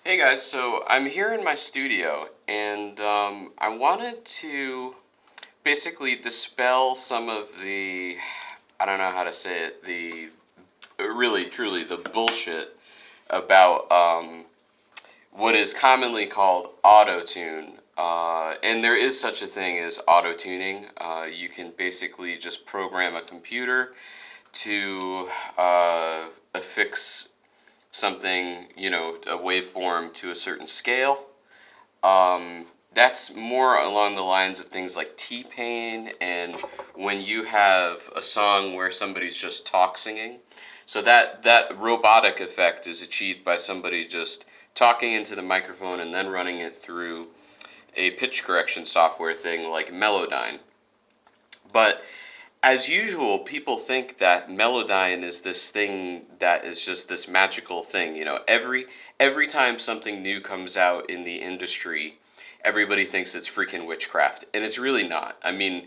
Hey guys, so I'm here in my studio and I wanted to basically dispel some of the, I don't know how to say it, the really truly the bullshit about what is commonly called autotune. And there is such a thing as auto-tuning. You can basically just program a computer to affix something, a waveform to a certain scale. That's more along the lines of things like T-Pain and when you have a song where somebody's just talk singing. So that robotic effect is achieved by somebody just talking into the microphone and then running it through a pitch correction software thing like Melodyne. But as usual, people think that Melodyne is this thing that is just this magical thing. Every time something new comes out in the industry, everybody thinks it's freaking witchcraft, and it's really not. I mean,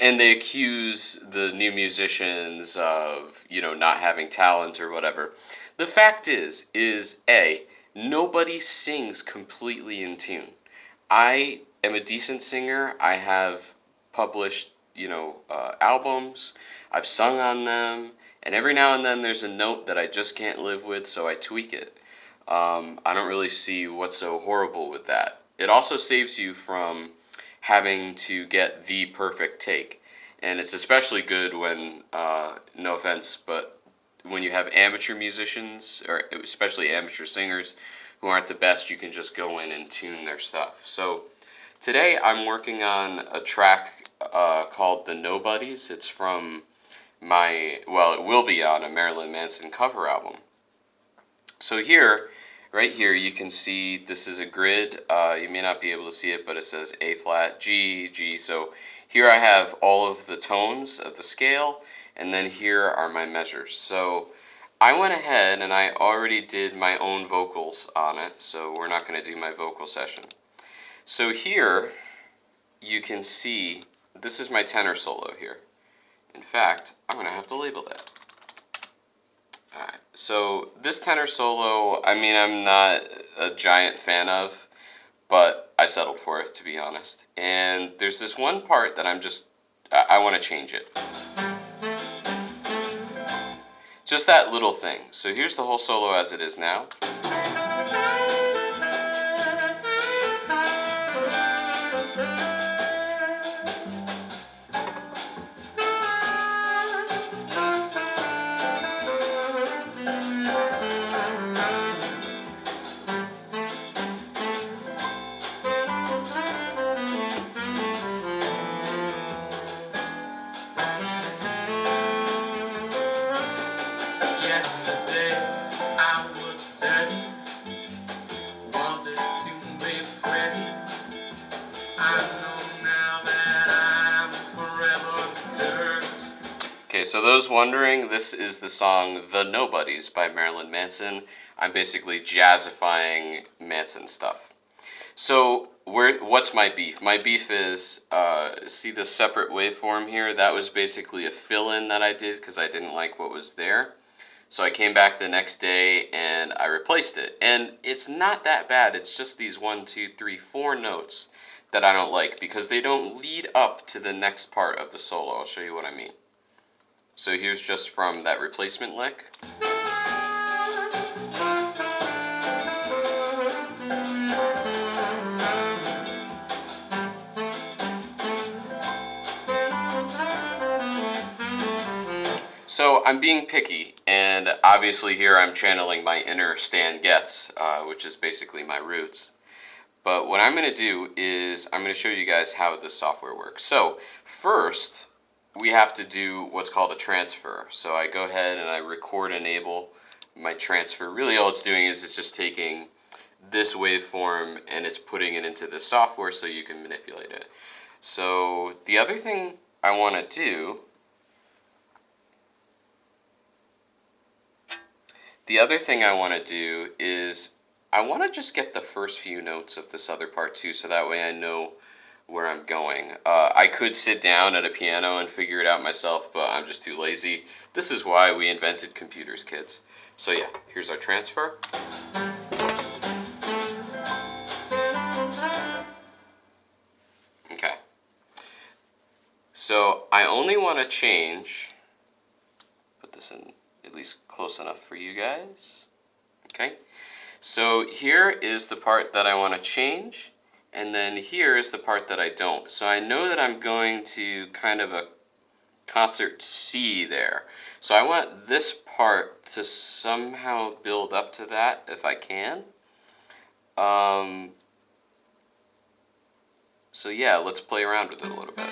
and they accuse the new musicians of, not having talent or whatever. The fact is A, nobody sings completely in tune. I am a decent singer. I have published, albums. I've sung on them, and every now and then there's a note that I just can't live with, so I tweak it. I don't really see what's so horrible with that. It also saves you from having to get the perfect take, and it's especially good when, no offense, but when you have amateur musicians, or especially amateur singers, who aren't the best, you can just go in and tune their stuff. So today I'm working on a track called The Nobodies. It's from it will be on a Marilyn Manson cover album. So right here, you can see this is a grid. You may not be able to see it, but it says A flat, G, G. So here I have all of the tones of the scale, and then here are my measures. So I went ahead and I already did my own vocals on it, so we're not going to do my vocal session. So here you can see this is my tenor solo here. In fact, I'm going to have to label that. Alright, so this tenor solo, I'm not a giant fan of, but I settled for it, to be honest. And there's this one part that I want to change it. Just that little thing. So here's the whole solo as it is now. Yesterday I was dirty, wanted to be pretty. I know now that I'm forever dirt. Okay, so those wondering, this is the song The Nobodies by Marilyn Manson. I'm basically jazzifying Manson stuff. So what's my beef? My beef is, see the separate waveform here? That was basically a fill-in that I did because I didn't like what was there. So I came back the next day and I replaced it. And it's not that bad. It's just these 1, 2, 3, 4 notes that I don't like because they don't lead up to the next part of the solo. I'll show you what I mean. So here's just from that replacement lick. So I'm being picky, and obviously here I'm channeling my inner Stan Getz, which is basically my roots. But what I'm going to do is I'm going to show you guys how this software works. So first, we have to do what's called a transfer. So I go ahead and I record enable my transfer. Really all it's doing is it's just taking this waveform and it's putting it into the software so you can manipulate it. So the other thing I want to do is I want to just get the first few notes of this other part too, so that way I know where I'm going. I could sit down at a piano and figure it out myself, but I'm just too lazy. This is why we invented computers, kids. So yeah, here's our transfer. want to change, put this in at least close enough for you guys. Okay, so here is the part that I want to change, and then here is the part that I don't. So I know that I'm going to kind of a concert C there. So I want this part to somehow build up to that if I can. So yeah, let's play around with it a little bit.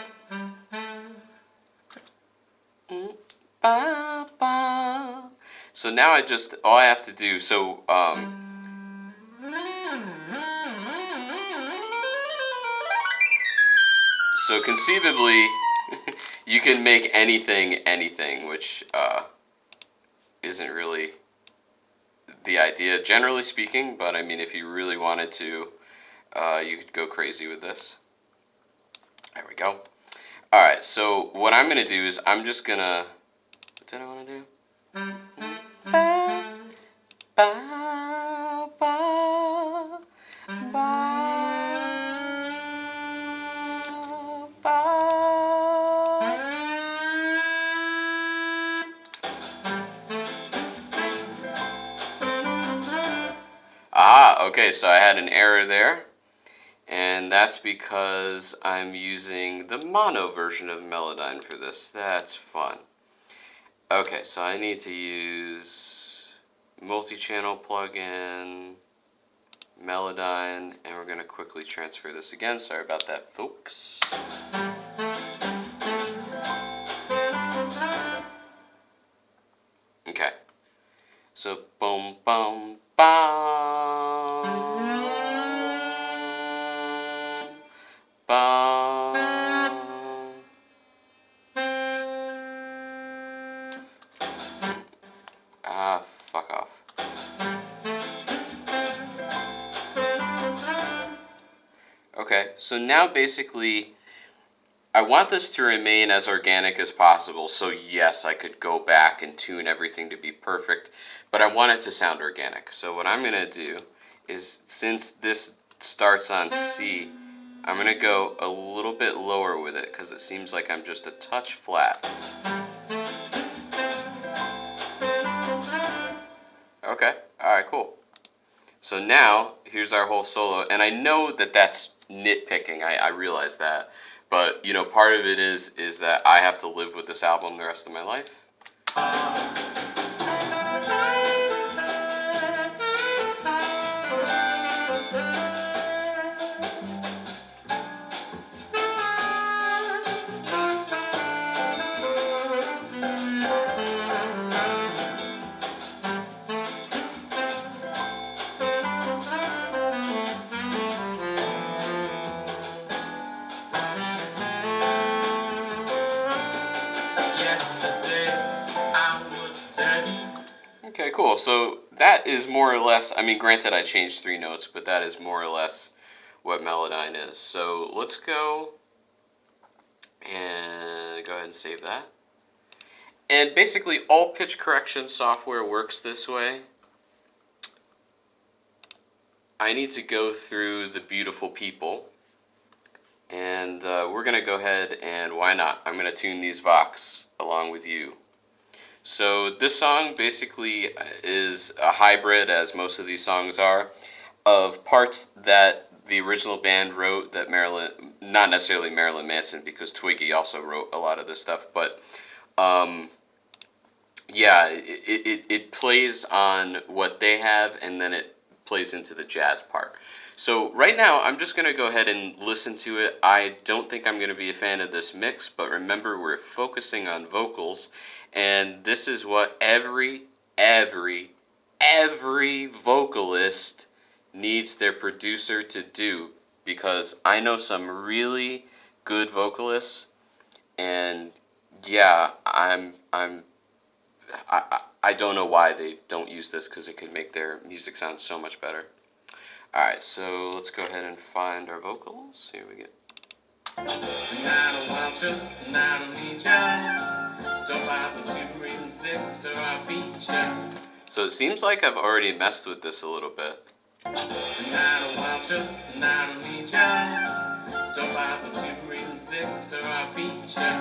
So now all I have to do, so conceivably, you can make anything, which isn't really the idea, generally speaking, but I mean, if you really wanted to, you could go crazy with this. There we go. Alright, so what I'm going to do is I'm just going to... What did I want to do? Ah, okay, so I had an error there. And that's because I'm using the mono version of Melodyne for this. That's fun. Okay, so I need to use multi-channel plugin, Melodyne, and we're going to quickly transfer this again. Sorry about that, folks. Okay, so boom, boom, boom. Ah, fuck off. Okay, so now basically, I want this to remain as organic as possible, so yes, I could go back and tune everything to be perfect, but I want it to sound organic. So what I'm going to do is, since this starts on C, I'm going to go a little bit lower with it, because it seems like I'm just a touch flat. Okay, alright, cool. So now, here's our whole solo, and I know that that's nitpicking, I realize that, but, you know, part of it is that I have to live with this album the rest of my life. Okay, cool. So that is more or less, I mean, granted I changed 3 notes, but that is more or less what Melodyne is. So let's go and go ahead and save that. And basically all pitch correction software works this way. I need to go through the beautiful people, and we're going to go ahead and, why not, I'm going to tune these Vox along with you. So this song basically is a hybrid, as most of these songs are, of parts that the original band wrote that not necessarily Marilyn Manson, because Twiggy also wrote a lot of this stuff, but yeah, it plays on what they have, and then it plays into the jazz part. So right now, I'm just going to go ahead and listen to it. I don't think I'm going to be a fan of this mix, but remember, we're focusing on vocals, and this is what every vocalist needs their producer to do, because I know some really good vocalists, and yeah, I don't know why they don't use this, because it could make their music sound so much better. Alright, so let's go ahead and find our vocals. Here we go. And I don't want you, and I don't need you. Don't bother to resist or I'll beat you. So it seems like I've already messed with this a little bit. And I don't want you, and I don't need you. Don't bother to resist or I'll beat you.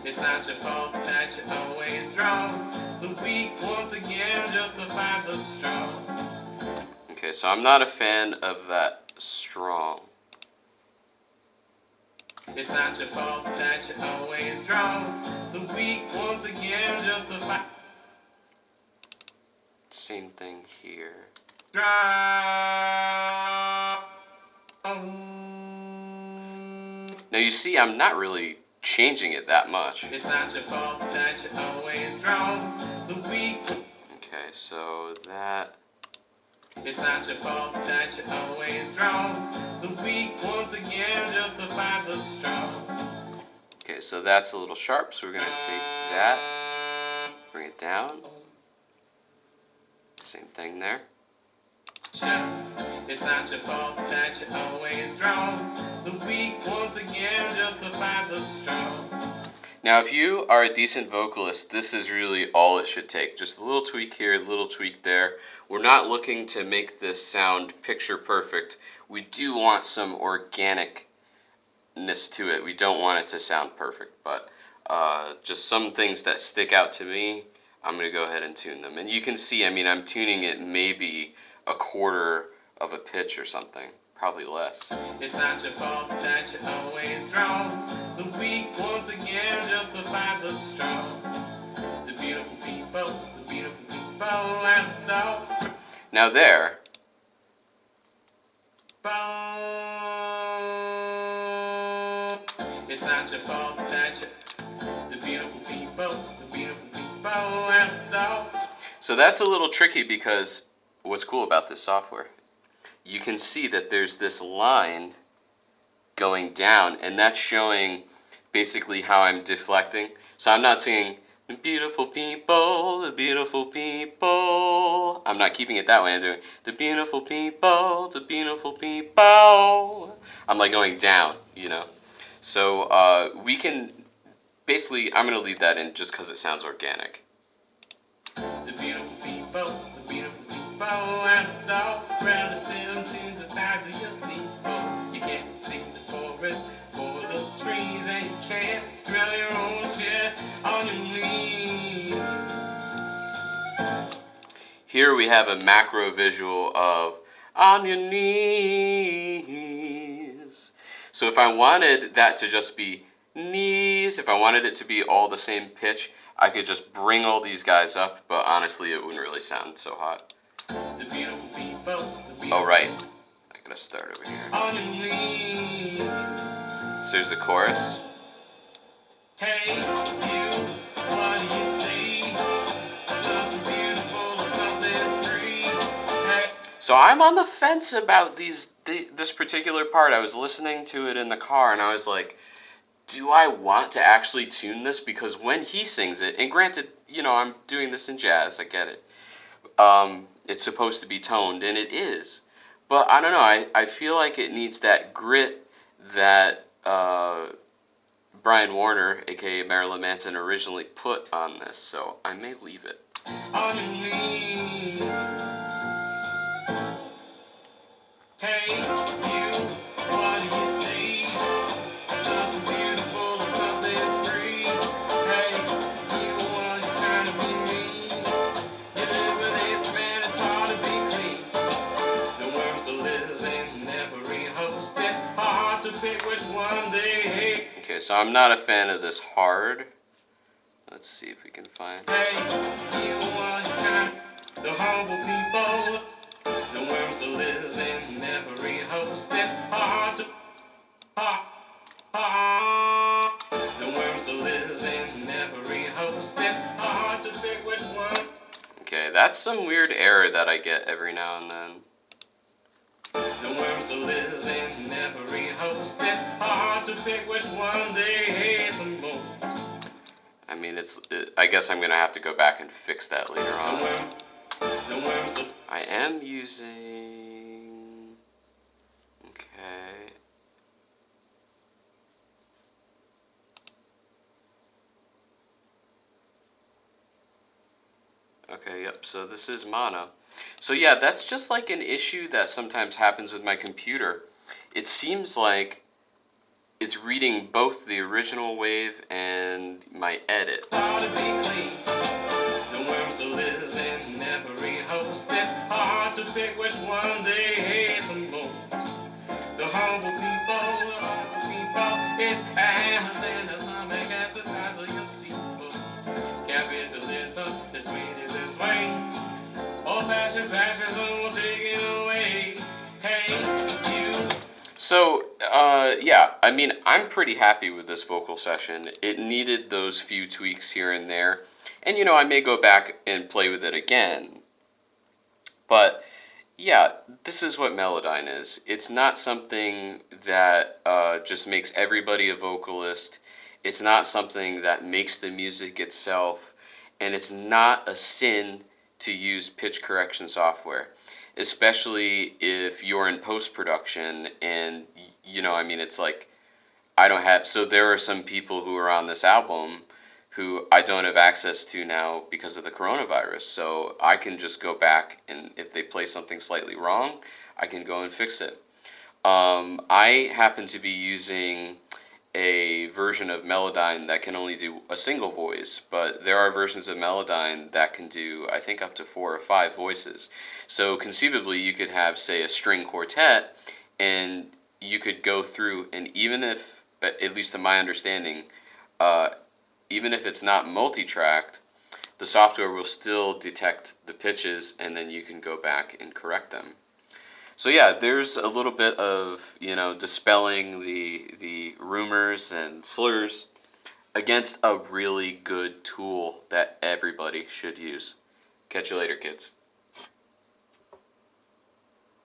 It's not your fault that you're always wrong. The weak once again justify the strong. Okay, so I'm not a fan of that strong. It's not your fault that you're always wrong. The weak once again justify. Same thing here. Strong. Now you see, I'm not really changing it that much. It's not your fault that you're always wrong. The weak. Okay, so that. It's not your fault that you're always wrong. The weak once again justify the strong. Okay, so that's a little sharp, so we're gonna take that, bring it down. Same thing there. It's not your fault that you're always wrong. The weak once again justify the strong. Now, if you are a decent vocalist, this is really all it should take. Just a little tweak here, a little tweak there. We're not looking to make this sound picture perfect. We do want some organicness to it. We don't want it to sound perfect, but just some things that stick out to me, I'm going to go ahead and tune them. And you can see, I mean, I'm tuning it maybe a quarter of a pitch or something. Probably less. It's not your fault that you're always wrong. The weak once again justify the strong. The beautiful people, and so. Now there. It's not your fault that you. The beautiful people, and so. So that's a little tricky because what's cool about this software, you can see that there's this line going down, and that's showing basically how I'm deflecting. So I'm not singing the beautiful people, the beautiful people. I'm not keeping it that way. I'm doing the beautiful people, the beautiful people. I'm like going down, you know. So we can basically, I'm gonna leave that in just because it sounds organic. The beautiful people, and it's all relative to the size of your steeple. You can't see the forest for the trees, and you can't smell your own shit on your knees. Here we have a macro visual of on your knees. So if I wanted that to just be knees, if I wanted it to be all the same pitch, I could just bring all these guys up, but honestly it wouldn't really sound so hot. The beautiful people, Oh right, I gotta start over here. on your knees. So here's the chorus. Hey, you, what do you see? Something beautiful or something free? Hey. So I'm on the fence about this particular part. I was listening to it in the car and I was like, do I want to actually tune this? Because when he sings it, and granted, you know, I'm doing this in jazz, I get it. It's supposed to be toned, and it is. But I don't know, I feel like it needs that grit that Brian Warner, aka Marilyn Manson, originally put on this, so I may leave it. On your knees. Hey, you, what do you see? Something beautiful or something free? Hey, you, what you trying to be mean? You live with this man, it's hard to be clean. The worms to live in every host, it's hard to pick which one they hate. Okay, so I'm not a fan of this hard. Let's see if we can find. Hey, you, what you trying? The humble people. The worms to live in every host, it's hard to. The worms to live in every host, it's hard to pick which one. Okay, that's some weird error that I get every now and then. The worms to live in every host, it's hard to pick which one they hate the most. I mean, I guess I'm gonna have to go back and fix that later on. The worms to. I am using. Okay. Okay, yep, so this is mono. So yeah, that's just like an issue that sometimes happens with my computer. It seems like it's reading both the original wave and my edit. Ought to be clean. The worms to live in every host. It's hard to pick which one they hate the most. The humble people, it's as an atomic as the size of your steeple. Capitalism is treated this way. Old fashioned fascism will take it away. Hey, you. So, yeah, I mean, I'm pretty happy with this vocal session. It needed those few tweaks here and there. And, I may go back and play with it again. But, yeah, this is what Melodyne is. It's not something that just makes everybody a vocalist. It's not something that makes the music itself. And it's not a sin to use pitch correction software, especially if you're in post-production and I mean, it's like I don't have, so there are some people who are on this album who I don't have access to now because of the coronavirus. So I can just go back, and if they play something slightly wrong, I can go and fix it. I happen to be using a version of Melodyne that can only do a single voice, but there are versions of Melodyne that can do, I think, up to 4 or 5 voices. So conceivably, you could have, say, a string quartet, and you could go through, and even if, at least to my understanding, even if it's not multi-tracked, the software will still detect the pitches, and then you can go back and correct them. So yeah, there's a little bit of, dispelling the rumors and slurs against a really good tool that everybody should use. Catch you later, kids.